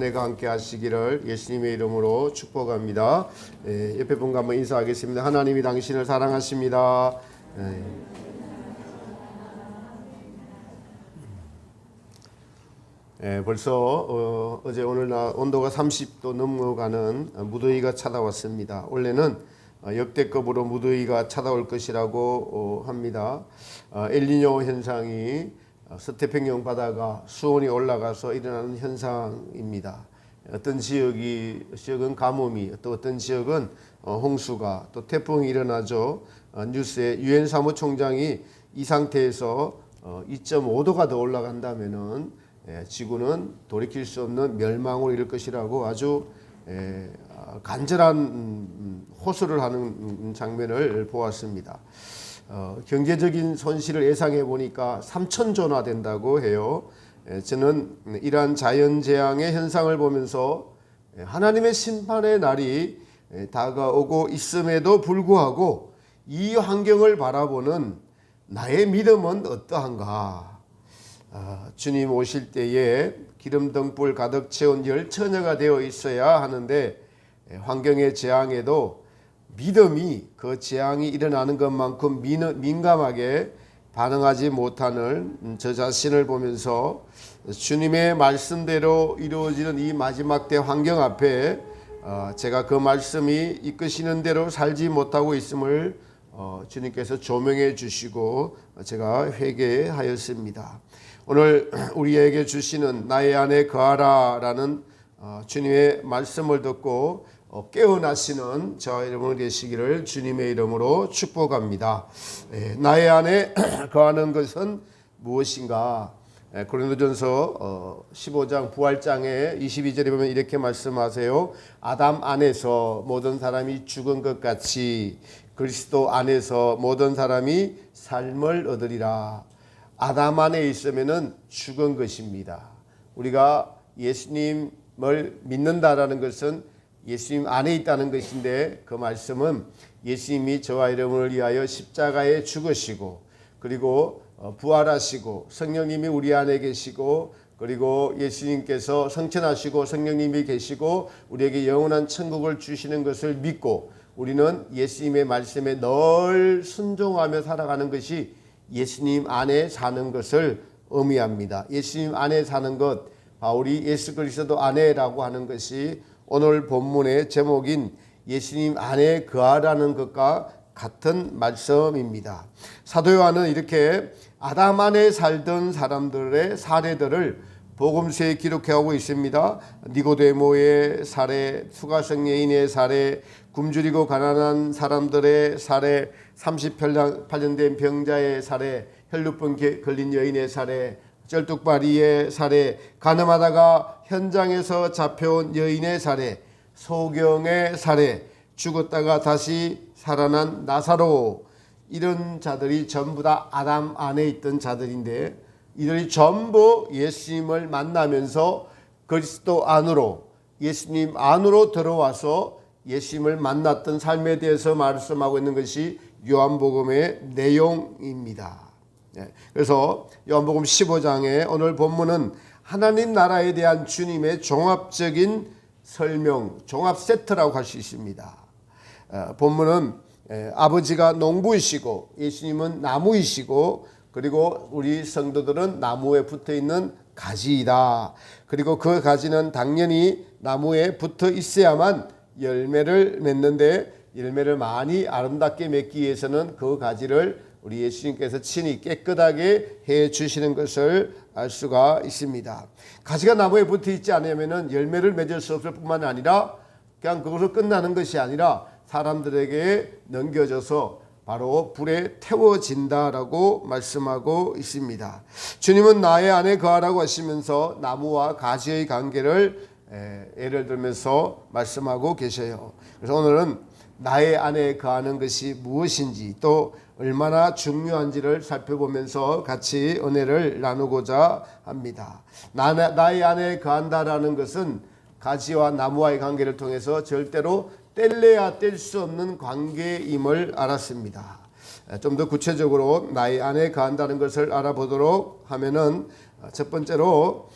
한 해가 함께 하시기를 예수님의 이름으로 축복합니다. 옆에 분과 한번 인사하겠습니다. 하나님이 당신을 사랑하십니다. 벌써 어제 오늘 온도가 30도 넘어가는 무더위가 찾아왔습니다. 원래는 역대급으로 무더위가 찾아올 것이라고 합니다. 엘니뇨 현상이 서태평양 바다가 수온이 올라가서 일어나는 현상입니다. 어떤 지역은 가뭄이, 또 어떤 지역은 홍수가, 또 태풍이 일어나죠. 뉴스에 유엔 사무총장이 이 상태에서 2.5도가 더 올라간다면은 지구는 돌이킬 수 없는 멸망으로 이를 것이라고 아주 간절한 호소를 하는 장면을 보았습니다. 경제적인 손실을 예상해 보니까 3,000조나 된다고 해요. 저는 이러한 자연재앙의 현상을 보면서 하나님의 심판의 날이 다가오고 있음에도 불구하고 이 환경을 바라보는 나의 믿음은 어떠한가? 주님 오실 때에 기름등불 가득 채운 열처녀가 되어 있어야 하는데 환경의 재앙에도 믿음이 그 재앙이 일어나는 것만큼 민감하게 반응하지 못하는 저 자신을 보면서 주님의 말씀대로 이루어지는 이 마지막 때 환경 앞에 제가 그 말씀이 이끄시는 대로 살지 못하고 있음을 주님께서 조명해 주시고 제가 회개하였습니다. 오늘 우리에게 주시는 나의 안에 거하라 라는 주님의 말씀을 듣고 깨어나시는 저와 여러분 되시기를 주님의 이름으로 축복합니다. 나의 안에 거하는 것은 무엇인가? 고린도전서 15장 부활장에 22절에 보면 이렇게 말씀하세요. 아담 안에서 모든 사람이 죽은 것 같이 그리스도 안에서 모든 사람이 삶을 얻으리라. 아담 안에 있으면은 죽은 것입니다. 우리가 예수님을 믿는다라는 것은 예수님 안에 있다는 것인데 그 말씀은 예수님이 저와 여러분을 위하여 십자가에 죽으시고 그리고 부활하시고 성령님이 우리 안에 계시고 그리고 예수님께서 성천하시고 성령님이 계시고 우리에게 영원한 천국을 주시는 것을 믿고 우리는 예수님의 말씀에 늘 순종하며 살아가는 것이 예수님 안에 사는 것을 의미합니다. 예수님 안에 사는 것, 바울이 예수 그리스도 안에라고 하는 것이 오늘 본문의 제목인 예수님 안에 거하라는 것과 같은 말씀입니다. 사도 요한은 이렇게 아담 안에 살던 사람들의 사례들을 복음서에 기록하고 있습니다. 니고데모의 사례, 수가성 여인의 사례, 굶주리고 가난한 사람들의 사례, 38년 된 병자의 사례, 혈루병 걸린 여인의 사례, 쩔뚝바리의 사례, 가늠하다가 현장에서 잡혀온 여인의 사례, 소경의 사례, 죽었다가 다시 살아난 나사로, 이런 자들이 전부 다 아담 안에 있던 자들인데 이들이 전부 예수님을 만나면서 그리스도 안으로 예수님 안으로 들어와서 예수님을 만났던 삶에 대해서 말씀하고 있는 것이 요한복음의 내용입니다. 그래서 요한복음 15장에 오늘 본문은 하나님 나라에 대한 주님의 종합적인 설명, 종합 세트라고 할 수 있습니다. 본문은 아버지가 농부이시고 예수님은 나무이시고 그리고 우리 성도들은 나무에 붙어있는 가지이다. 그리고 그 가지는 당연히 나무에 붙어 있어야만 열매를 맺는데 열매를 많이 아름답게 맺기 위해서는 그 가지를 우리 예수님께서 친히 깨끗하게 해 주시는 것을 알 수가 있습니다. 가지가 나무에 붙어 있지 않으면 열매를 맺을 수 없을 뿐만 아니라 그냥 그것으로 끝나는 것이 아니라 사람들에게 넘겨져서 바로 불에 태워진다라고 말씀하고 있습니다. 주님은 나의 안에 거하라고 하시면서 나무와 가지의 관계를 예를 들면서 말씀하고 계셔요. 그래서 오늘은 나의 안에 거하는 것이 무엇인지 또 얼마나 중요한지를 살펴보면서 같이 은혜를 나누고자 합니다. 나의 안에 거한다라는 것은 가지와 나무와의 관계를 통해서 절대로 뗄래야 뗄 수 없는 관계임을 알았습니다. 좀 더 구체적으로 나의 안에 거한다는 것을 알아보도록 하면은 첫 번째로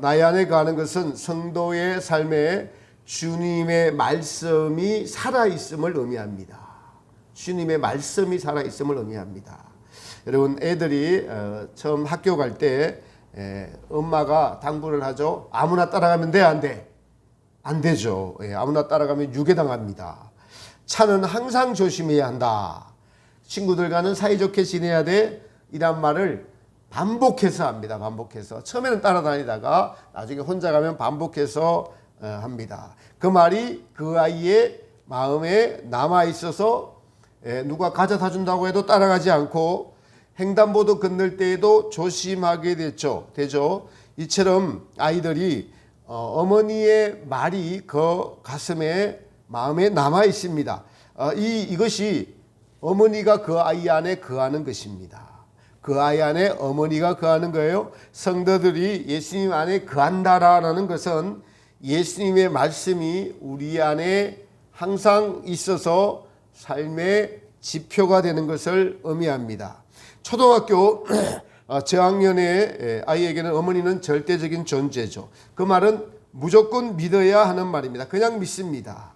나의 안에 거하는 것은 성도의 삶에 주님의 말씀이 살아있음을 의미합니다. 주님의 말씀이 살아있음을 의미합니다. 여러분, 애들이 처음 학교 갈 때 엄마가 당부를 하죠. 아무나 따라가면 돼, 안 돼? 안 되죠. 아무나 따라가면 유괴당합니다. 차는 항상 조심해야 한다. 친구들과는 사이좋게 지내야 돼. 이란 말을 반복해서 합니다. 반복해서. 처음에는 따라다니다가 나중에 혼자 가면 반복해서 합니다. 그 말이 그 아이의 마음에 남아있어서 누가 가져다 준다고 해도 따라가지 않고 횡단보도 건널 때에도 조심하게 되죠. 이처럼 아이들이 어머니의 말이 그 가슴에 마음에 남아 있습니다. 이것이 어머니가 그 아이 안에 거하는 것입니다. 그 아이 안에 어머니가 거하는 거예요. 성도들이 예수님 안에 거한다라는 것은 예수님의 말씀이 우리 안에 항상 있어서 삶의 지표가 되는 것을 의미합니다. 초등학교 저학년의 아이에게는 어머니는 절대적인 존재죠. 그 말은 무조건 믿어야 하는 말입니다. 그냥 믿습니다.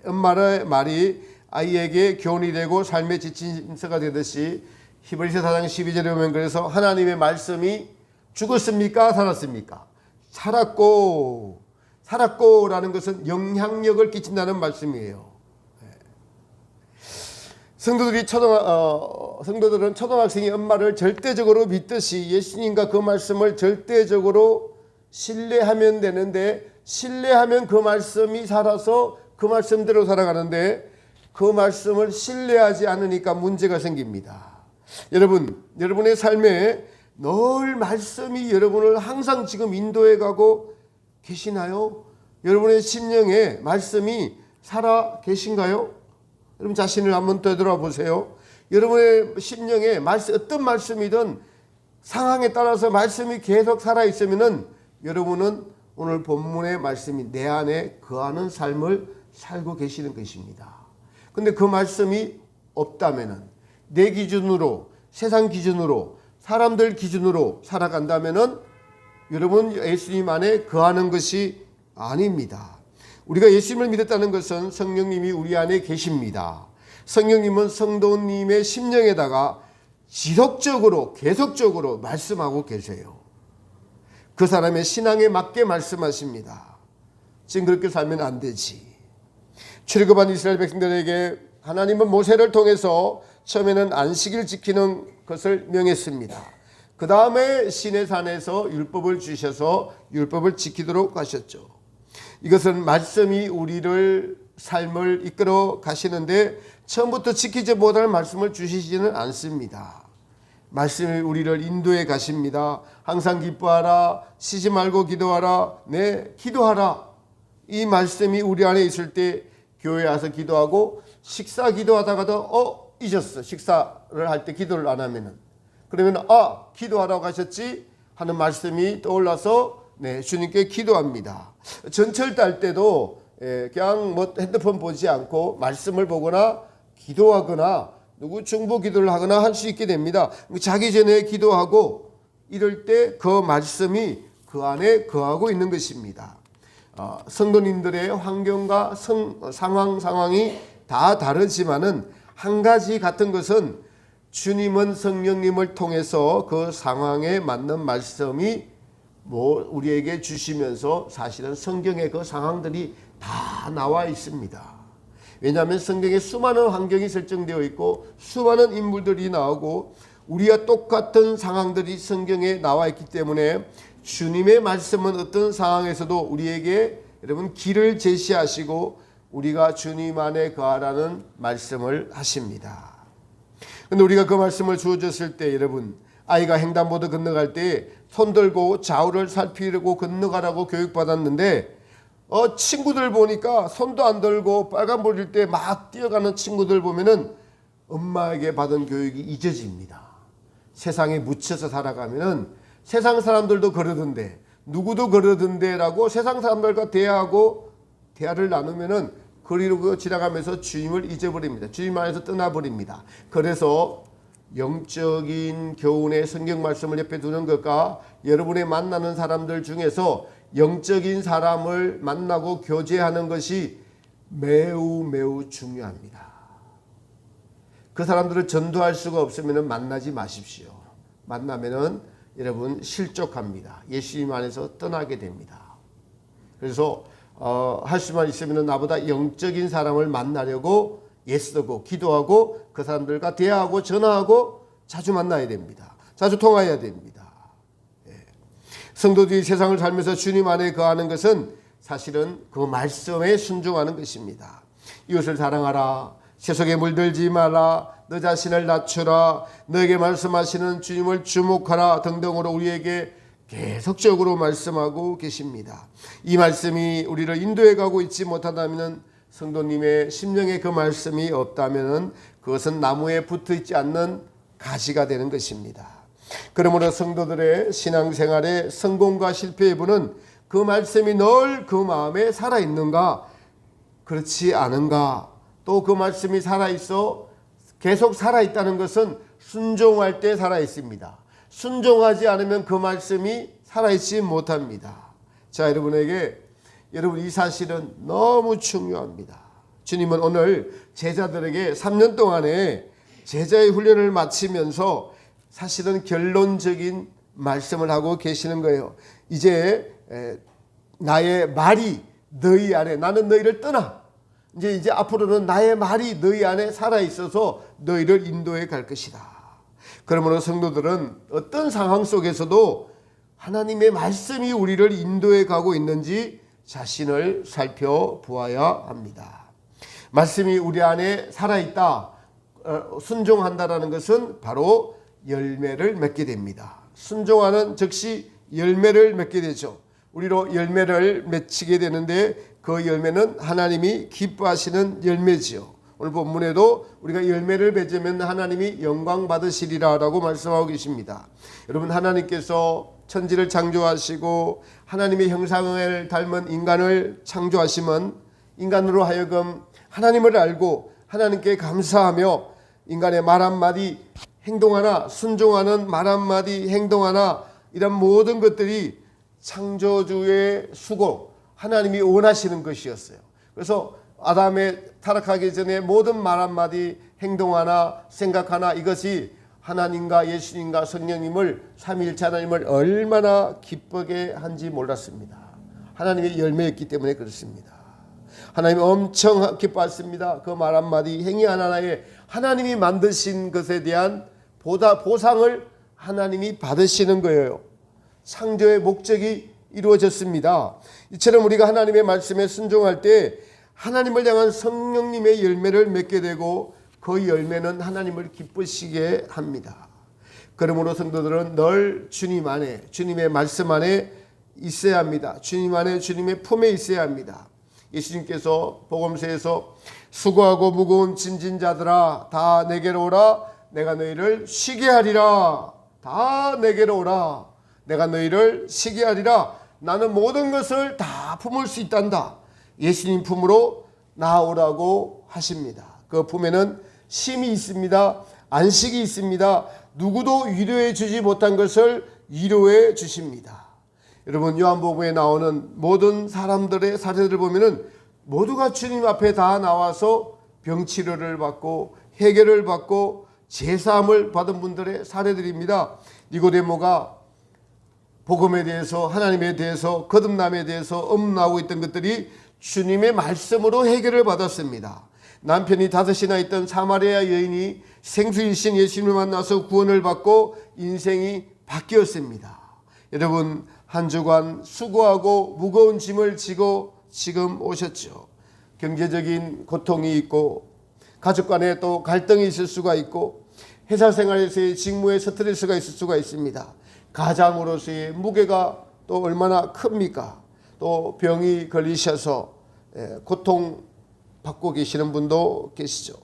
엄마의 말이 아이에게 교훈이 되고 삶의 지침서가 되듯이 히브리서 4장 12절에 보면 그래서 하나님의 말씀이 죽었습니까? 살았습니까? 살았고라는 것은 영향력을 끼친다는 말씀이에요. 성도들은 초등학생이 엄마를 절대적으로 믿듯이 예수님과 그 말씀을 절대적으로 신뢰하면 되는데, 신뢰하면 그 말씀이 살아서 그 말씀대로 살아가는데 그 말씀을 신뢰하지 않으니까 문제가 생깁니다. 여러분의 삶에 늘 말씀이 여러분을 항상 지금 인도해 가고 계시나요? 여러분의 심령에 말씀이 살아 계신가요? 여러분 자신을 한번 되돌아보세요. 여러분의 심령에 어떤 말씀이든 상황에 따라서 말씀이 계속 살아있으면 여러분은 오늘 본문의 말씀이 내 안에 거하는 삶을 살고 계시는 것입니다. 근데 그 말씀이 없다면 내 기준으로, 세상 기준으로, 사람들 기준으로 살아간다면 여러분 예수님 안에 거하는 것이 아닙니다. 우리가 예수님을 믿었다는 것은 성령님이 우리 안에 계십니다. 성령님은 성도님의 심령에다가 지속적으로 계속적으로 말씀하고 계세요. 그 사람의 신앙에 맞게 말씀하십니다. 지금 그렇게 살면 안 되지. 출애굽한 이스라엘 백성들에게 하나님은 모세를 통해서 처음에는 안식일 지키는 것을 명했습니다. 그 다음에 시내산에서 율법을 주셔서 율법을 지키도록 하셨죠. 이것은 말씀이 우리를 삶을 이끌어 가시는데 처음부터 지키지 못할 말씀을 주시지는 않습니다. 말씀이 우리를 인도해 가십니다. 항상 기뻐하라, 쉬지 말고 기도하라, 기도하라. 이 말씀이 우리 안에 있을 때 교회에 와서 기도하고 식사 기도하다가도 잊었어. 식사를 할 때 기도를 안 하면은. 그러면 기도하라고 하셨지 하는 말씀이 떠올라서 주님께 기도합니다. 전철 탈 때도 그냥 핸드폰 보지 않고 말씀을 보거나 기도하거나 누구 중보 기도를 하거나 할 수 있게 됩니다. 자기 전에 기도하고 이럴 때 그 말씀이 그 안에 거하고 있는 것입니다. 성도님들의 환경과 상황이 다 다르지만은 한 가지 같은 것은 주님은 성령님을 통해서 그 상황에 맞는 말씀이 우리에게 주시면서 사실은 성경에 그 상황들이 다 나와 있습니다. 왜냐하면 성경에 수많은 환경이 설정되어 있고 수많은 인물들이 나오고 우리와 똑같은 상황들이 성경에 나와 있기 때문에 주님의 말씀은 어떤 상황에서도 우리에게 여러분 길을 제시하시고 우리가 주님 안에 거하라는 말씀을 하십니다. 그런데 우리가 그 말씀을 주어졌을 때 여러분 아이가 횡단보도 건너갈 때 손 들고 좌우를 살피려고 건너가라고 교육받았는데 친구들 보니까 손도 안 들고 빨간불일 때 막 뛰어가는 친구들 보면은 엄마에게 받은 교육이 잊어집니다. 세상에 묻혀서 살아가면은 세상 사람들도 그러던데 누구도 그러던데라고 세상 사람들과 대화를 나누면은 거리로 지나가면서 주님을 잊어버립니다. 주님 안에서 떠나버립니다. 그래서 영적인 교훈의 성경 말씀을 옆에 두는 것과 여러분의 만나는 사람들 중에서 영적인 사람을 만나고 교제하는 것이 매우 매우 중요합니다. 그 사람들을 전도할 수가 없으면 만나지 마십시오. 만나면은 여러분 실족합니다. 예수님 안에서 떠나게 됩니다. 그래서 할 수만 있으면 나보다 영적인 사람을 만나려고 애쓰고 기도하고 그 사람들과 대화하고 전화하고 자주 만나야 됩니다. 자주 통화해야 됩니다. 성도들이 세상을 살면서 주님 안에 거하는 것은 사실은 그 말씀에 순종하는 것입니다. 이웃을 사랑하라, 세속에 물들지 마라, 너 자신을 낮추라, 너에게 말씀하시는 주님을 주목하라 등등으로 우리에게 계속적으로 말씀하고 계십니다. 이 말씀이 우리를 인도해 가고 있지 못하다면, 성도님의 심령에 그 말씀이 없다면 그것은 나무에 붙어 있지 않는 가시가 되는 것입니다. 그러므로 성도들의 신앙생활의 성공과 실패 여부는 그 말씀이 늘 그 마음에 살아있는가, 그렇지 않은가, 또 그 말씀이 살아있어 계속 살아있다는 것은 순종할 때 살아있습니다. 순종하지 않으면 그 말씀이 살아있지 못합니다. 자, 여러분 이 사실은 너무 중요합니다. 주님은 오늘 제자들에게 3년 동안의 제자의 훈련을 마치면서 사실은 결론적인 말씀을 하고 계시는 거예요. 이제 나의 말이 너희 안에, 나는 너희를 떠나, 이제 앞으로는 나의 말이 너희 안에 살아있어서 너희를 인도해 갈 것이다. 그러므로 성도들은 어떤 상황 속에서도 하나님의 말씀이 우리를 인도해 가고 있는지 자신을 살펴보아야 합니다. 말씀이 우리 안에 살아있다, 순종한다라는 것은 바로 열매를 맺게 됩니다. 순종하는 즉시 열매를 맺게 되죠. 우리로 열매를 맺히게 되는데 그 열매는 하나님이 기뻐하시는 열매지요. 오늘 본문에도 우리가 열매를 맺으면 하나님이 영광 받으시리라 라고 말씀하고 계십니다. 여러분, 하나님께서 천지를 창조하시고 하나님의 형상을 닮은 인간을 창조하시면 인간으로 하여금 하나님을 알고 하나님께 감사하며 인간의 말 한마디 행동 하나, 순종하는 말 한마디 행동 하나, 이런 모든 것들이 창조주의 수고, 하나님이 원하시는 것이었어요. 그래서 아담의 타락하기 전에 모든 말 한마디 행동 하나, 생각 하나, 이것이 하나님과 예수님과 성령님을, 삼위일체 하나님을 얼마나 기쁘게 한지 몰랐습니다. 하나님의 열매였기 때문에 그렇습니다. 하나님이 엄청 기뻐했습니다. 그 말 한마디, 행위 하나하나에 하나님이 만드신 것에 대한 보상을 하나님이 받으시는 거예요. 창조의 목적이 이루어졌습니다. 이처럼 우리가 하나님의 말씀에 순종할 때 하나님을 향한 성령님의 열매를 맺게 되고 그 열매는 하나님을 기쁘시게 합니다. 그러므로 성도들은 늘 주님 안에, 주님의 말씀 안에 있어야 합니다. 주님 안에, 주님의 품에 있어야 합니다. 예수님께서 복음서에서 수고하고 무거운 짐진 자들아 다 내게로 오라, 내가 너희를 쉬게 하리라. 다 내게로 오라, 내가 너희를 쉬게 하리라. 나는 모든 것을 다 품을 수 있단다. 예수님 품으로 나오라고 하십니다. 그 품에는 쉼이 있습니다. 안식이 있습니다. 누구도 위로해 주지 못한 것을 위로해 주십니다. 여러분, 요한복음에 나오는 모든 사람들의 사례들을 보면은 모두가 주님 앞에 다 나와서 병치료를 받고 해결을 받고 제사함을 받은 분들의 사례들입니다. 니고데모가 복음에 대해서, 하나님에 대해서, 거듭남에 대해서 엄나오고 있던 것들이 주님의 말씀으로 해결을 받았습니다. 남편이 5이나 있던 사마리아 여인이 생수이신 예수님을 만나서 구원을 받고 인생이 바뀌었습니다. 여러분, 한 주간 수고하고 무거운 짐을 지고 지금 오셨죠. 경제적인 고통이 있고 가족 간에 또 갈등이 있을 수가 있고 회사 생활에서의 직무의 스트레스가 있을 수가 있습니다. 가장으로서의 무게가 또 얼마나 큽니까? 또 병이 걸리셔서 고통받고 계시는 분도 계시죠.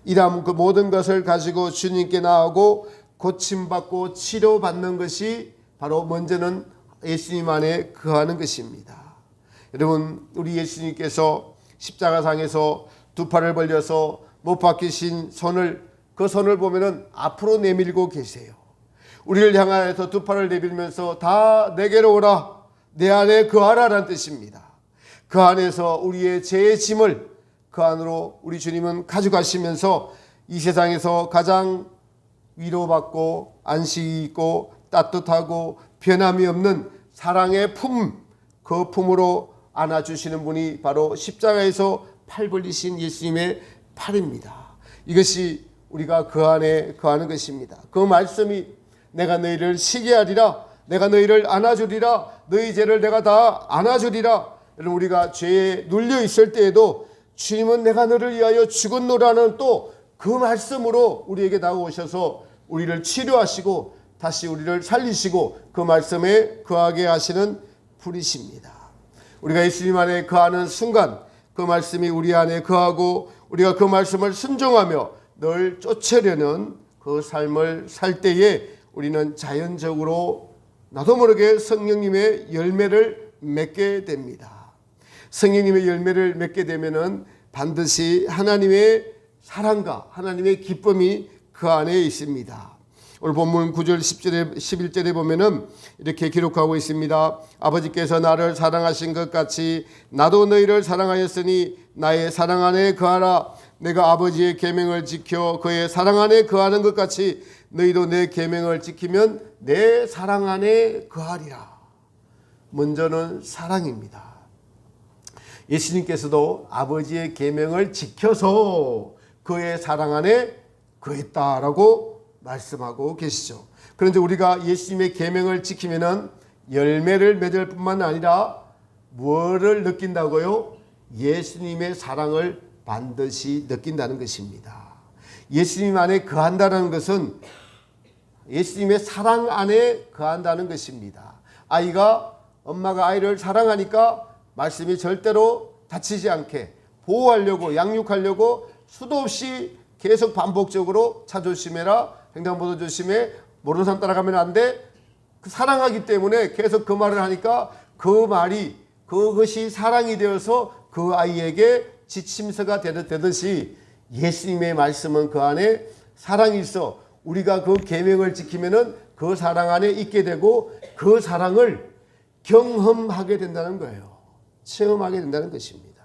이런 그 모든 것을 가지고 주님께 나아가고 고침받고 치료받는 것이 바로 먼저는 예수님 안에 거하는 것입니다. 여러분, 우리 예수님께서 십자가상에서 두 팔을 벌려서 못 박히신 손을 그 손을 보면은 앞으로 내밀고 계세요. 우리를 향하여서 두 팔을 내밀면서 다 내게로 오라, 내 안에 거하라라는 뜻입니다. 그 안에서 우리의 죄의 짐을 그 안으로 우리 주님은 가져가시면서 이 세상에서 가장 위로받고 안식이 있고 따뜻하고 변함이 없는 사랑의 품, 그 품으로 안아주시는 분이 바로 십자가에서 팔 벌리신 예수님의 팔입니다. 이것이 우리가 그 안에 거하는 것입니다. 그 말씀이 내가 너희를 쉬게 하리라, 내가 너희를 안아주리라, 너희 죄를 내가 다 안아주리라. 우리가 죄에 눌려 있을 때에도 주님은 내가 너를 위하여 죽었노라는 또 그 말씀으로 우리에게 다가오셔서 우리를 치료하시고 다시 우리를 살리시고 그 말씀에 거하게 하시는 분이십니다. 우리가 예수님 안에 거하는 순간 그 말씀이 우리 안에 거하고 우리가 그 말씀을 순종하며 늘 쫓으려는 그 삶을 살 때에 우리는 자연적으로 나도 모르게 성령님의 열매를 맺게 됩니다. 성령님의 열매를 맺게 되면은 반드시 하나님의 사랑과 하나님의 기쁨이 그 안에 있습니다. 오늘 본문 9절 10절에 11절에 보면은 이렇게 기록하고 있습니다. 아버지께서 나를 사랑하신 것 같이 나도 너희를 사랑하였으니 나의 사랑 안에 거하라. 내가 아버지의 계명을 지켜 그의 사랑 안에 거하는 것 같이 너희도 내 계명을 지키면 내 사랑 안에 거하리라. 먼저는 사랑입니다. 예수님께서도 아버지의 계명을 지켜서 그의 사랑 안에 거했다라고 말씀하고 계시죠. 그런데 우리가 예수님의 계명을 지키면은 열매를 맺을 뿐만 아니라 무엇을 느낀다고요? 예수님의 사랑을 반드시 느낀다는 것입니다. 예수님 안에 거한다는 것은 예수님의 사랑 안에 거한다는 것입니다. 아이가 엄마가 아이를 사랑하니까 말씀이 절대로 다치지 않게 보호하려고 양육하려고 수도 없이 계속 반복적으로 차 조심해라, 횡단보도 조심해, 모르는 사람 따라가면 안 돼. 사랑하기 때문에 계속 그 말을 하니까 그 말이 그것이 사랑이 되어서 그 아이에게 지침서가 되듯이 예수님의 말씀은 그 안에 사랑이 있어 우리가 그 계명을 지키면은 그 사랑 안에 있게 되고 그 사랑을 경험하게 된다는 거예요. 체험하게 된다는 것입니다.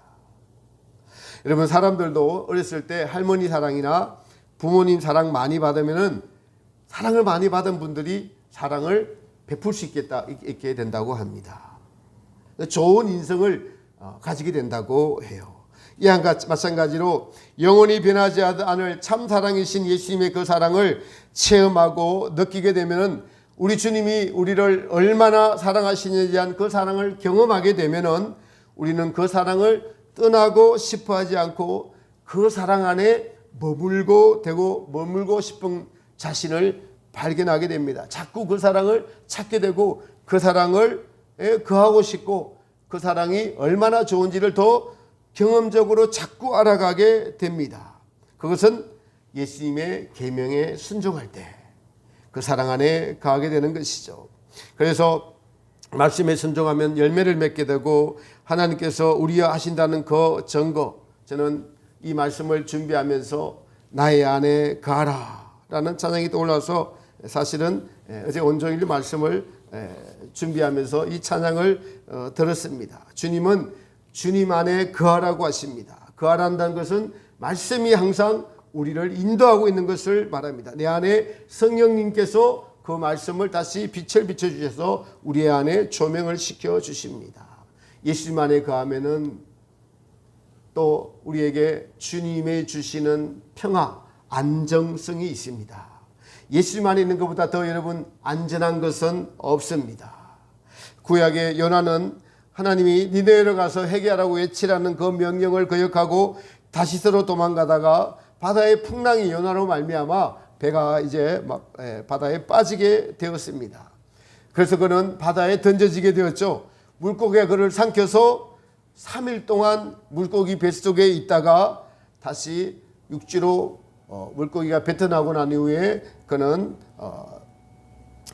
여러분, 사람들도 어렸을 때 할머니 사랑이나 부모님 사랑 많이 받으면은 사랑을 많이 받은 분들이 사랑을 베풀 수 있게 된다고 합니다. 좋은 인성을 가지게 된다고 해요. 이와 마찬가지로 영원히 변하지 않을 참 사랑이신 예수님의 그 사랑을 체험하고 느끼게 되면은 우리 주님이 우리를 얼마나 사랑하시는지에 대한 그 사랑을 경험하게 되면은 우리는 그 사랑을 떠나고 싶어 하지 않고 그 사랑 안에 머물고 싶은 자신을 발견하게 됩니다. 자꾸 그 사랑을 찾게 되고 그 사랑을 거하고 싶고 그 사랑이 얼마나 좋은지를 더 경험적으로 자꾸 알아가게 됩니다. 그것은 예수님의 계명에 순종할 때 그 사랑 안에 거하게 되는 것이죠. 그래서 말씀에 순종하면 열매를 맺게 되고 하나님께서 우리와 하신다는 그 증거, 저는 이 말씀을 준비하면서 나의 안에 거하라 라는 찬양이 떠올라서 사실은 어제 온종일 말씀을 준비하면서 이 찬양을 들었습니다. 주님은 주님 안에 거하라고 하십니다. 거하란다는 것은 말씀이 항상 우리를 인도하고 있는 것을 말합니다. 내 안에 성령님께서 그 말씀을 다시 빛을 비춰주셔서 우리 안에 조명을 시켜주십니다. 예수님 안에 거하면은 또 우리에게 주님의 주시는 평화, 안정성이 있습니다. 예수님 안에 있는 것보다 더 여러분 안전한 것은 없습니다. 구약의 요나는 하나님이 니네로 가서 회개하라고 외치라는 그 명령을 거역하고 다시스로 도망가다가 바다의 풍랑이 요나로 말미암아 배가 이제 막 바다에 빠지게 되었습니다. 그래서 그는 바다에 던져지게 되었죠. 물고기가 그를 삼켜서 3일 동안 물고기 뱃속에 있다가 다시 육지로 물고기가 뱉어나고 난 이후에 그는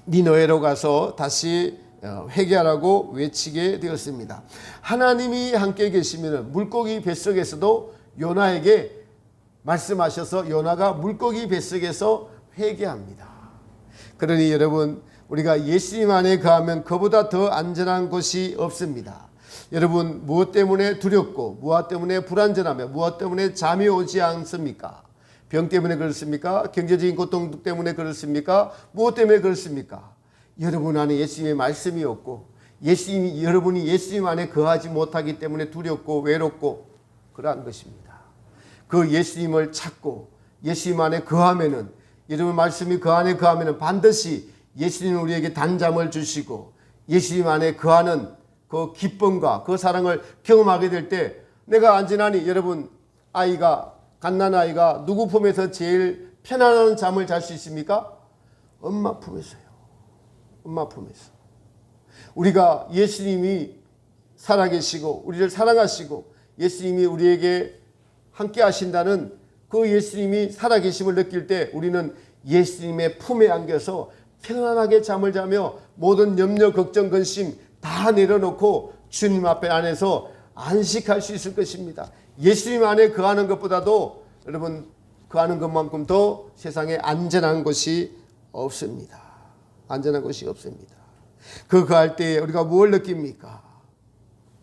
니느웨로 가서 다시 회개하라고 외치게 되었습니다. 하나님이 함께 계시면 물고기 뱃속에서도 요나에게 말씀하셔서 요나가 물고기 뱃속에서 회개합니다. 그러니 여러분, 우리가 예수님 안에 거하면 그보다 더 안전한 곳이 없습니다. 여러분, 무엇 때문에 두렵고 무엇 때문에 불안전하며 무엇 때문에 잠이 오지 않습니까? 병 때문에 그렇습니까? 경제적인 고통 때문에 그렇습니까? 무엇 때문에 그렇습니까? 여러분 안에 예수님의 말씀이 없고 여러분이 예수님 안에 거하지 못하기 때문에 두렵고 외롭고 그러한 것입니다. 그 예수님을 찾고 예수님 안에 거하면은, 여러분 말씀이 그 안에 거하면은 반드시 예수님은 우리에게 단잠을 주시고 예수님 안에 거하는 그 기쁨과 그 사랑을 경험하게 될 때, 내가 안전하니, 여러분 갓난 아이가 누구 품에서 제일 편안한 잠을 잘 수 있습니까? 엄마 품에서요. 엄마 품에서. 우리가 예수님이 살아계시고 우리를 사랑하시고 예수님이 우리에게 함께 하신다는 그 예수님이 살아계심을 느낄 때 우리는 예수님의 품에 안겨서 편안하게 잠을 자며 모든 염려, 걱정, 근심 다 내려놓고 주님 앞에 안에서 안식할 수 있을 것입니다. 예수님 안에 거하는 것보다도 여러분 거하는 것만큼 더 세상에 안전한 곳이 없습니다. 안전한 곳이 없습니다. 그 거할 때에 우리가 무엇을 느낍니까?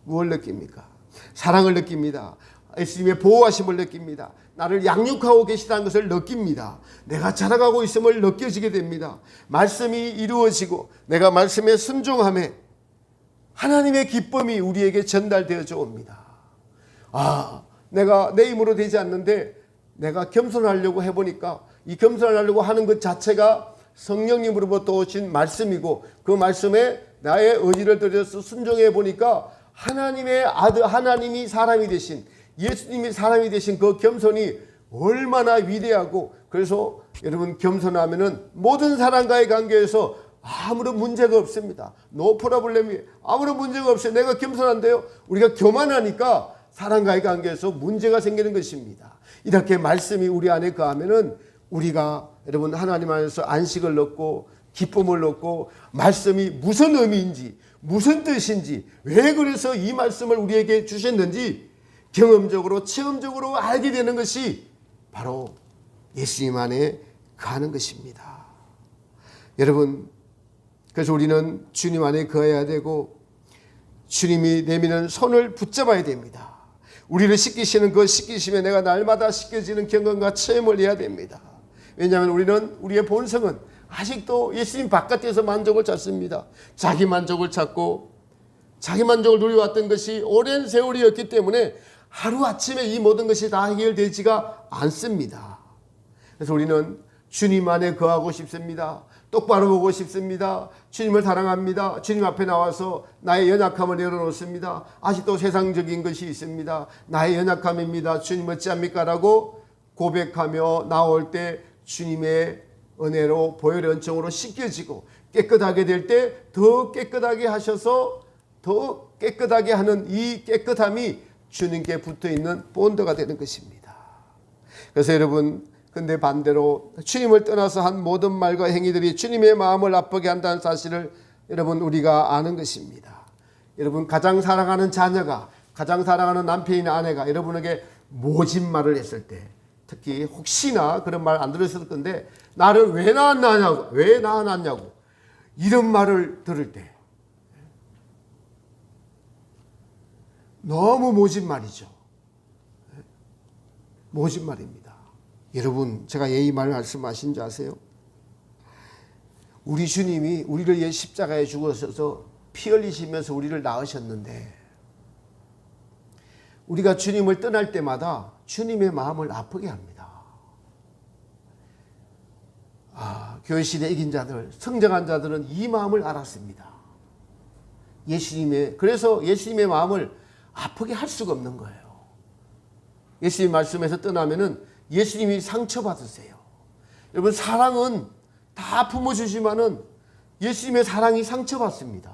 무엇을 느낍니까? 사랑을 느낍니다. 예수님의 보호하심을 느낍니다. 나를 양육하고 계시다는 것을 느낍니다. 내가 자라가고 있음을 느껴지게 됩니다. 말씀이 이루어지고 내가 말씀에 순종함에 하나님의 기쁨이 우리에게 전달되어져 옵니다. 내가 내 힘으로 되지 않는데 내가 겸손하려고 해보니까 이 겸손하려고 하는 것 자체가 성령님으로부터 오신 말씀이고 그 말씀에 나의 의지를 들여서 순종해 보니까 하나님의 아들, 하나님이 사람이 되신, 예수님이 사람이 되신 그 겸손이 얼마나 위대하고, 그래서 여러분 겸손하면은 모든 사람과의 관계에서 아무런 문제가 없습니다. 노 프로블렘이 아무런 문제가 없어요. 내가 겸손한데요. 우리가 교만하니까 사람과의 관계에서 문제가 생기는 것입니다. 이렇게 말씀이 우리 안에 거하면은 우리가 여러분 하나님 안에서 안식을 얻고 기쁨을 얻고 말씀이 무슨 의미인지 무슨 뜻인지 왜 그래서 이 말씀을 우리에게 주셨는지 경험적으로 체험적으로 알게 되는 것이 바로 예수님 안에 거하는 것입니다. 여러분, 그래서 우리는 주님 안에 거해야 되고 주님이 내미는 손을 붙잡아야 됩니다. 우리를 씻기시는 그 씻기심에 내가 날마다 씻겨지는 경험과 체험을 해야 됩니다. 왜냐하면 우리는, 우리의 본성은 아직도 예수님 바깥에서 만족을 찾습니다. 자기 만족을 찾고 자기 만족을 누려왔던 것이 오랜 세월이었기 때문에 하루아침에 이 모든 것이 다 해결되지가 않습니다. 그래서 우리는 주님 안에 거하고 싶습니다. 똑바로 보고 싶습니다. 주님을 사랑합니다. 주님 앞에 나와서 나의 연약함을 내려놓습니다. 아직도 세상적인 것이 있습니다. 나의 연약함입니다. 주님 어찌합니까? 라고 고백하며 나올 때 주님의 은혜로 보혈의 은총으로 씻겨지고 깨끗하게 될 때 더 깨끗하게 하셔서 더 깨끗하게 하는 이 깨끗함이 주님께 붙어있는 본드가 되는 것입니다. 그래서 여러분, 근데 반대로 주님을 떠나서 한 모든 말과 행위들이 주님의 마음을 아프게 한다는 사실을 여러분 우리가 아는 것입니다. 여러분, 가장 사랑하는 자녀가, 가장 사랑하는 남편이나 아내가 여러분에게 모진 말을 했을 때, 특히 혹시나 그런 말 안 들으셨을 건데 나를 왜 낳았냐고, 왜 낳았냐고 이런 말을 들을 때 너무 모진 말이죠. 모진 말입니다. 여러분, 제가 왜 이 말 말씀하신 줄 아세요? 우리 주님이 우리를 위해 십자가에 죽으셔서 피 흘리시면서 우리를 낳으셨는데 우리가 주님을 떠날 때마다 주님의 마음을 아프게 합니다. 교회 시대 이긴 자들, 성장한 자들은 이 마음을 알았습니다. 그래서 예수님의 마음을 아프게 할 수가 없는 거예요. 예수님 말씀에서 떠나면은 예수님이 상처받으세요. 여러분, 사랑은 다 품어주지만은 예수님의 사랑이 상처받습니다.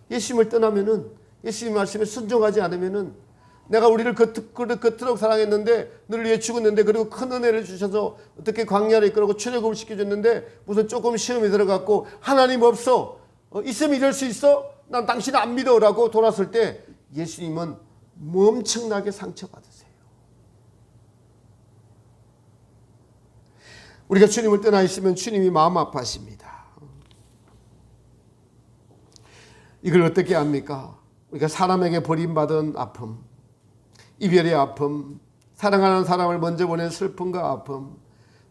예수님을 떠나면은, 예수님 말씀에 순종하지 않으면은, 내가 우리를 그토록 사랑했는데 너를 위해 죽었는데, 그리고 큰 은혜를 주셔서 어떻게 광야를 이끌고 출애굽을 시켜줬는데 무슨 조금 시험이 들어갔고 하나님 없어, 있으면 이럴 수 있어? 난 당신 안 믿어 라고 돌았을 때 예수님은 엄청나게 상처받으세요. 우리가 주님을 떠나 있으면 주님이 마음 아파하십니다. 이걸 어떻게 합니까? 우리가 사람에게 버림받은 아픔, 이별의 아픔, 사랑하는 사람을 먼저 보낸 슬픔과 아픔,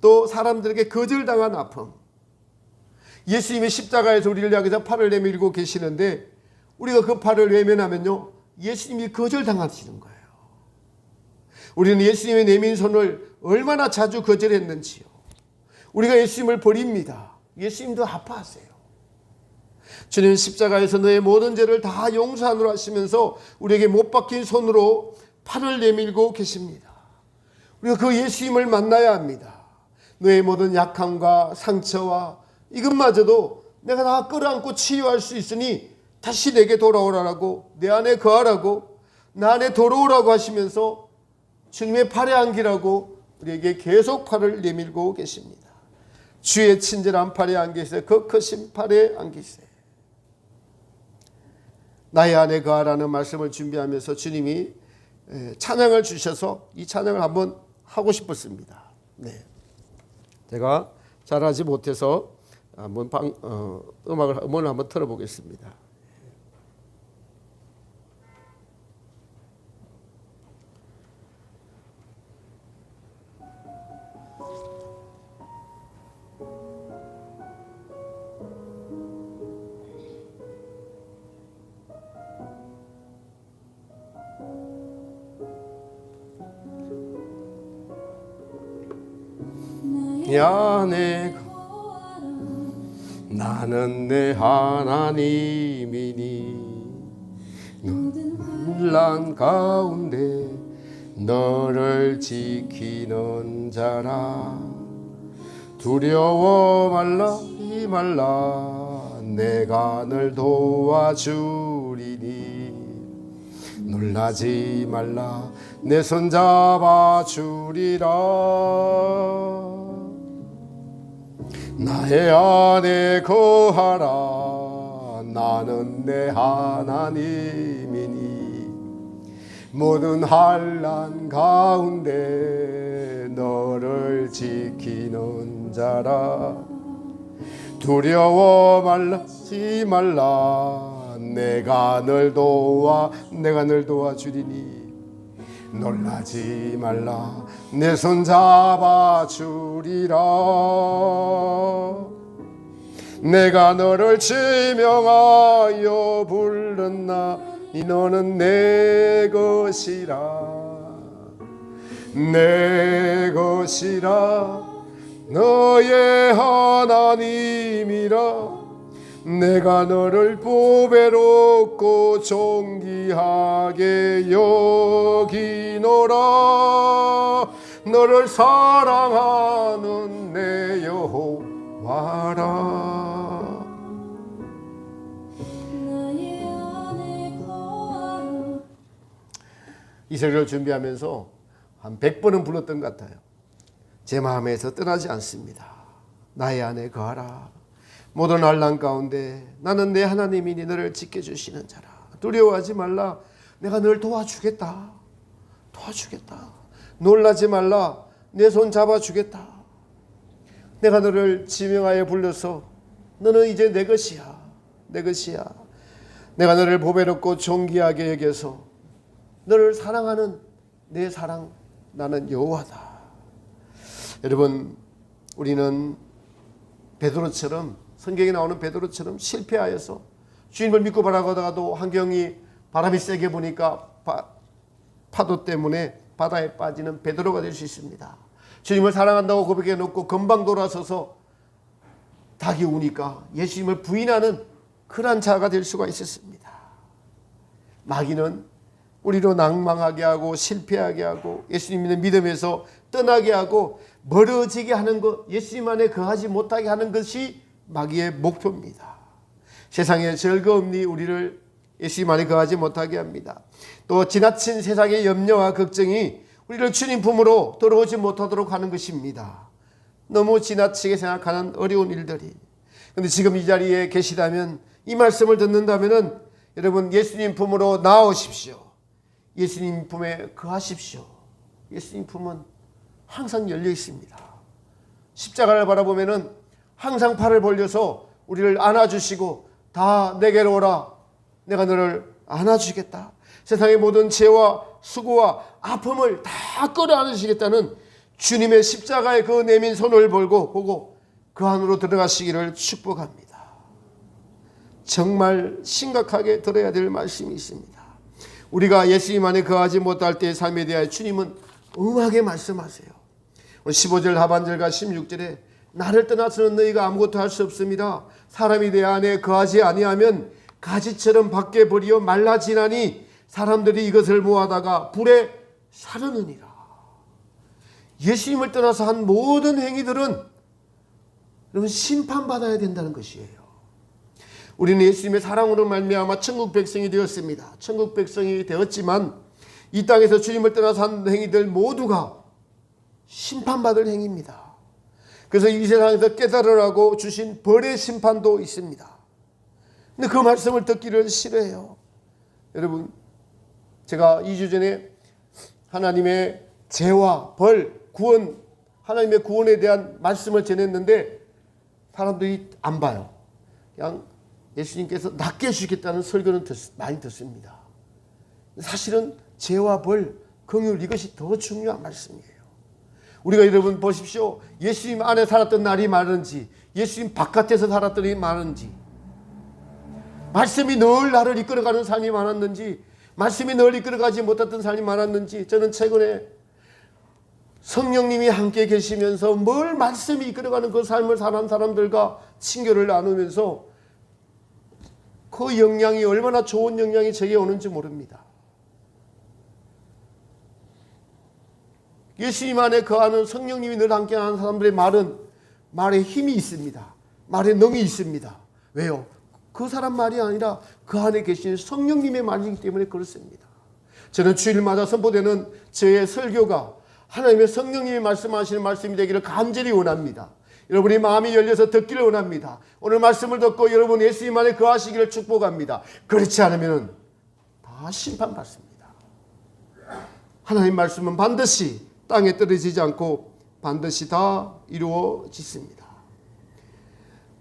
또 사람들에게 거절당한 아픔. 예수님이 십자가에서 우리를 향해서 팔을 내밀고 계시는데 우리가 그 팔을 외면하면요, 예수님이 거절당하시는 거예요. 우리는 예수님의 내민 손을 얼마나 자주 거절했는지요. 우리가 예수님을 버립니다. 예수님도 아파하세요. 주님 십자가에서 너의 모든 죄를 다 용서하노라 하시면서 우리에게 못 박힌 손으로 팔을 내밀고 계십니다. 우리가 그 예수님을 만나야 합니다. 너의 모든 약함과 상처와 이것마저도 내가 다 끌어안고 치유할 수 있으니 다시 내게 돌아오라고, 내 안에 거하라고, 나 안에 들어오라고 하시면서 주님의 팔에 안기라고 우리에게 계속 팔을 내밀고 계십니다. 주의 친절한 팔에 안기세, 그 크신 팔에 안기세. 나의 안에 거하라는 말씀을 준비하면서 주님이 찬양을 주셔서 이 찬양을 한번 하고 싶었습니다. 네. 제가 잘하지 못해서 한번 음원을 한번 틀어보겠습니다. 안에 나는 내 하나님이니 혼란 가운데 너를 지키는 자라. 두려워 말라이 말라 내가 널 도와주리니. 놀라지 말라 내 손 잡아주리라. 나의 안에 거하라. 나는 내 하나님이니 모든 환난 가운데 너를 지키는 자라. 두려워 말라지 말라 내가 널 도와주리니. 놀라지 말라 내 손 잡아주리라. 내가 너를 지명하여 불렀나니 너는 내 것이라. 내 것이라 너의 하나님이라. 내가 너를 보배롭고 존귀하게 여기노라. 너를 사랑하는 내 여호와라. 이 설교를 준비하면서 한 100번은 불렀던 것 같아요. 제 마음에서 떠나지 않습니다. 나의 안에 거하라. 모든 환난 가운데 나는 내 하나님이니 너를 지켜주시는 자라. 두려워하지 말라. 내가 널 도와주겠다. 놀라지 말라. 내 손 잡아주겠다. 내가 너를 지명하여 불러서 너는 이제 내 것이야. 내가 너를 보배롭고 존귀하게 여겨서 너를 사랑하는 내 사랑 나는 여호와다. 여러분, 우리는 베드로처럼, 성경에 나오는 베드로처럼 실패하여서 주님을 믿고 바라보다가도 환경이 바람이 세게 부니까 파도 때문에 바다에 빠지는 베드로가 될 수 있습니다. 주님을 사랑한다고 고백해 놓고 금방 돌아서서 닭이 우니까 예수님을 부인하는 그런 자가 될 수가 있었습니다. 마귀는 우리로 낭망하게 하고 실패하게 하고 예수님 믿는 믿음에서 떠나게 하고 멀어지게 하는 것, 예수님 안에 거하지 못하게 하는 것이 마귀의 목표입니다. 세상의 즐거움이 우리를 예수님 안에 거하지 못하게 합니다. 또 지나친 세상의 염려와 걱정이 우리를 주님 품으로 들어오지 못하도록 하는 것입니다. 너무 지나치게 생각하는 어려운 일들이. 그런데 지금 이 자리에 계시다면, 이 말씀을 듣는다면 여러분 예수님 품으로 나오십시오. 예수님 품에 거하십시오. 예수님 품은 항상 열려 있습니다. 십자가를 바라보면은 항상 팔을 벌려서 우리를 안아주시고 다 내게로 오라. 내가 너를 안아주겠다. 세상의 모든 죄와 수고와 아픔을 다 끌어안으시겠다는 주님의 십자가의 그 내민 손을 보고 그 안으로 들어가시기를 축복합니다. 정말 심각하게 들어야 될 말씀이 있습니다. 우리가 예수님 안에 거하지 못할 때의 삶에 대하여 주님은 엄하게 말씀하세요. 15절 하반절과 16절에 나를 떠나서는 너희가 아무것도 할 수 없습니다. 사람이 내 안에 거하지 아니하면 가지처럼 밖에 버리어 말라지나니 사람들이 이것을 모아다가 불에 사르느니라. 예수님을 떠나서 한 모든 행위들은 여러분 심판받아야 된다는 것이에요. 우리는 예수님의 사랑으로 말미암아 천국 백성이 되었습니다. 천국 백성이 되었지만 이 땅에서 주님을 떠나서 한 행위들 모두가 심판받을 행위입니다. 그래서 이 세상에서 깨달으라고 주신 벌의 심판도 있습니다. 근데 그 말씀을 듣기를 싫어해요. 여러분, 제가 2주 전에 하나님의 죄와 벌, 구원, 하나님의 구원에 대한 말씀을 전했는데 사람들이 안 봐요. 그냥 예수님께서 낫게 해주겠다는 설교는 많이 듣습니다. 사실은 죄와 벌, 긍휼 이것이 더 중요한 말씀이에요. 우리가 여러분 보십시오. 예수님 안에 살았던 날이 많은지 예수님 바깥에서 살았던 날이 많은지 말씀이 늘 나를 이끌어가는 삶이 많았는지 말씀이 늘 이끌어가지 못했던 삶이 많았는지 저는 최근에 성령님이 함께 계시면서 뭘 말씀이 이끌어가는 그 삶을 사는 사람들과 친교를 나누면서 그 영향이 얼마나 좋은 영향이 제게 오는지 모릅니다. 예수님 안에 거하는 성령님이 늘 함께하는 사람들의 말에 힘이 있습니다. 말에 능이 있습니다. 왜요? 그 사람 말이 아니라 그 안에 계신 성령님의 말이기 때문에 그렇습니다. 저는 주일마다 선포되는 저의 설교가 하나님의 성령님이 말씀하시는 말씀이 되기를 간절히 원합니다. 여러분이 마음이 열려서 듣기를 원합니다. 오늘 말씀을 듣고 여러분 예수님 안에 거하시기를 축복합니다. 그렇지 않으면 다 심판받습니다. 하나님 말씀은 반드시 땅에 떨어지지 않고 반드시 다 이루어지습니다.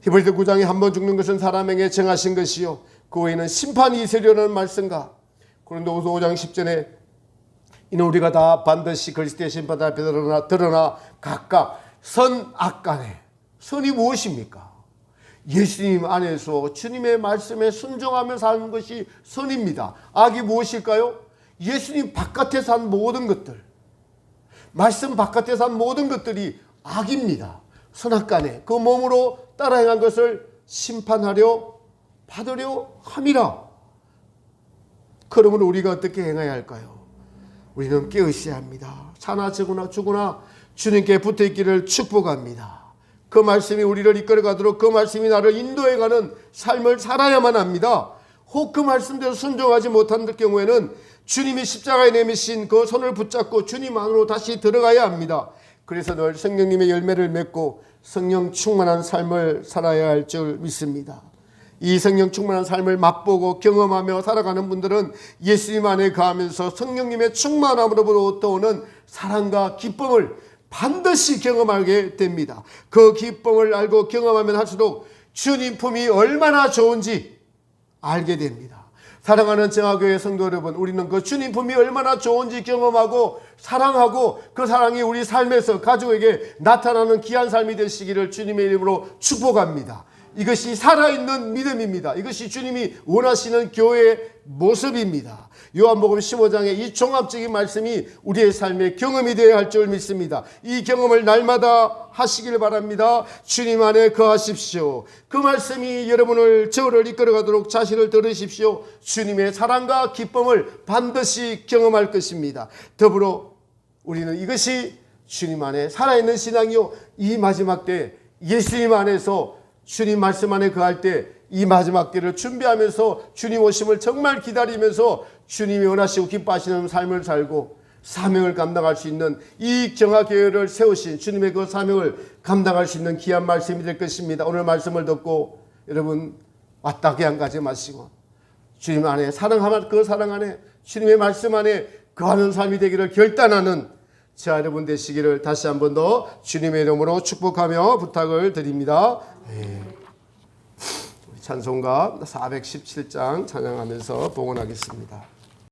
히브리서 9장에 한 번 죽는 것은 사람에게 정하신 것이요 그 외에는 심판이 있으려는 말씀과 고린도후서 5장 10절에 이는 우리가 다 반드시 그리스도의 심판 앞에 드러나 각각 선악간에 선이 무엇입니까? 예수님 안에서 주님의 말씀에 순종하며 사는 것이 선입니다. 악이 무엇일까요? 예수님 바깥에서 한 모든 것들 말씀 바깥에서 한 모든 것들이 악입니다. 선악간에 그 몸으로 따라 행한 것을 심판하려 받으려 함이라. 그러면 우리가 어떻게 행해야 할까요? 우리는 깨어있어야 합니다. 사나 죽으나 주님께 붙어있기를 축복합니다. 그 말씀이 우리를 이끌어가도록 그 말씀이 나를 인도해가는 삶을 살아야만 합니다. 혹 그 말씀대로 순종하지 못한 경우에는 주님이 십자가에 내미신 그 손을 붙잡고 주님 안으로 다시 들어가야 합니다. 그래서 늘 성령님의 열매를 맺고 성령 충만한 삶을 살아야 할 줄 믿습니다. 이 성령 충만한 삶을 맛보고 경험하며 살아가는 분들은 예수님 안에 거하면서 성령님의 충만함으로부터 오는 사랑과 기쁨을 반드시 경험하게 됩니다. 그 기쁨을 알고 경험하면 할수록 주님 품이 얼마나 좋은지 알게 됩니다. 사랑하는 정화교회 성도 여러분, 우리는 그 주님 품이 얼마나 좋은지 경험하고 사랑하고 그 사랑이 우리 삶에서 가족에게 나타나는 귀한 삶이 되시기를 주님의 이름으로 축복합니다. 이것이 살아있는 믿음입니다. 이것이 주님이 원하시는 교회의 모습입니다. 요한복음 15장의 이 종합적인 말씀이 우리의 삶의 경험이 되어야 할 줄 믿습니다. 이 경험을 날마다 하시길 바랍니다. 주님 안에 거하십시오. 그 말씀이 여러분을 저를 이끌어가도록 자신을 들으십시오. 주님의 사랑과 기쁨을 반드시 경험할 것입니다. 더불어 우리는 이것이 주님 안에 살아있는 신앙이요 이 마지막 때 예수님 안에서 주님 말씀 안에 거할 때 이 마지막 때를 준비하면서 주님 오심을 정말 기다리면서 주님이 원하시고 기뻐하시는 삶을 살고 사명을 감당할 수 있는 이 정화교회를 세우신 주님의 그 사명을 감당할 수 있는 귀한 말씀이 될 것입니다. 오늘 말씀을 듣고 여러분 왔다 그냥 가지 마시고 주님 안에 사랑하면 그 사랑 안에 주님의 말씀 안에 거하는 삶이 되기를 결단하는 저 여러분 되시기를 다시 한 번 더 주님의 이름으로 축복하며 부탁을 드립니다. 찬송가 417장 찬양하면서 봉헌하겠습니다.